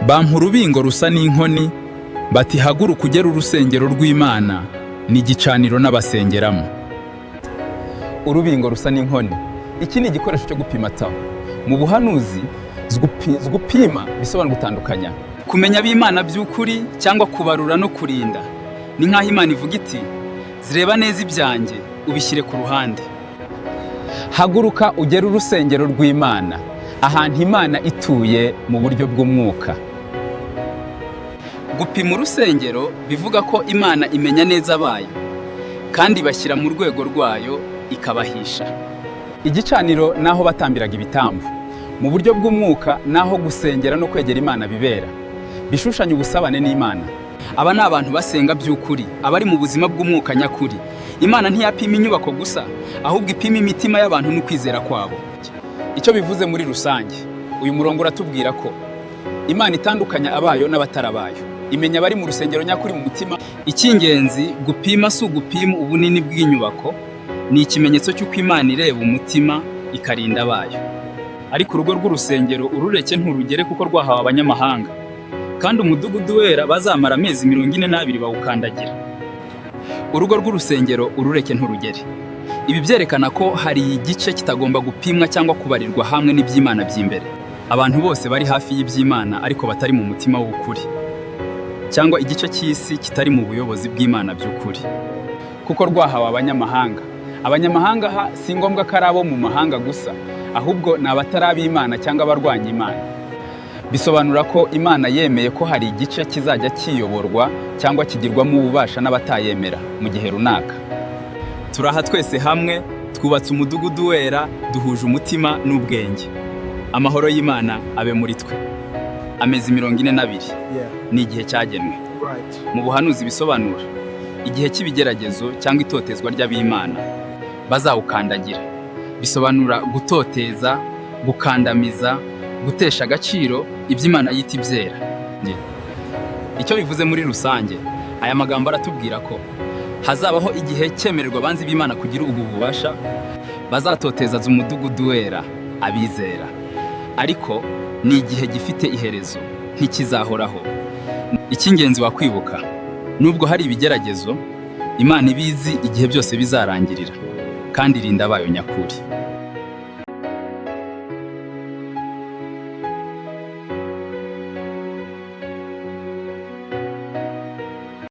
bampa urubingo rusa n'inkoni, bati haguruka ugere urusengero rw'Imana n'igicaniro n'abasengeramo. Urubingo rusa n'inkoni, iki ni igikoresho cyo gupima taho. Mu buhanuzi gupima bisobanura gutandukanya, kumenya ab'Imana by'ukuri cyangwa kubarura no kurinda. Ni nk'aho Imana ivuga iti zireba neza ibyanjye ubishyire ku ruhande. Haguruka ugere urusengero rw'Imana, ahantu Imana ituye mu buryo bw'umwuka. Gupima urusengero bivuga ko Imana imenya neza abayo kandi bashyira mu rwego rwayo ikabahisha. Igicaniro naho batambiraga ibitambo, mu buryo bw'umwuka naho gusengera no kwegera Imana bibera, bishushanya ubusabane n'Imana. Aba ni abantu basenga by'ukuri, abari mu buzima bw'umwuka nyakuri. Imana ntiyapima inyubako gusa, ahubwo ipima imitima y'abantu n'ukwizera kwabo. Icyo bivuze muri rusange, uyu murongo uratubwira ko Imana itandukanya abayo n'abatarabayo, imenya abari mu rusengero nyakuri mu mutima. Icy'ingenzi gupima si ugupima ubunini bw'inyubako, ni ikimenyetso cy'uko Imana ireba umutima ikarinda abayo. Ariko urugo rw'urusengero urureke nturugere kuko rwahawe abanyamahanga, kandi umudugudu wera bazamara amezi 42 bawukandagira. Urugo rw'urusengero urureke nturugere. Ibi byerekana ko hari igice kitagomba gupimwa cyangwa kubarirwa hamwe n'iby'Imana by'imbere. Abantu bose bari hafi y'iby'Imana ariko batari mu mutima w'ukuri, cyangwa igice cy'isi kitari mu buyobozi bw'Imana by'ukuri, kuko rwahawe abanyamahanga. Abanyamahanga ha si ngombwa ko ari abo mu mahanga gusa, ahubwo ni abatari ab'Imana cyangwa abarwanya Imana. Bisobanura ko Imana yemeye ko hari igice kizajya kiyoborwa cyangwa kigirwamo ububasha n'abatayemera mu gihe runaka. Turaha twese hamwe, twubatse umudugudu wera, duhuje umutima n'ubwenge. Amahoro y'Imana abe muri twe. Amezi 42 ni igihe cyagenwe. Mu buhanuzi bisobanura igihe cy'ibigeragezo cyangwa itotezwa ry'ab'Imana bazawukandagira. Bisobanura gutoteza, gukandamiza, gutesha agaciro iby'Imana yita ibyera. Icyo bivuze muri rusange, aya magambo aratubwira ko hazabaho igihe cyemererwa abanzi b'Imana kugira ubu bubasha, bazatoteza umudugudu wera abizera. Ariko ni igihe gifite iherezo, ntikizahoraho. Icy'ingenzi wakwibuka, nubwo hari ibigeragezo, Imana ibizi igihe byose bizarangirira, kandi irinda abayo nyakuri.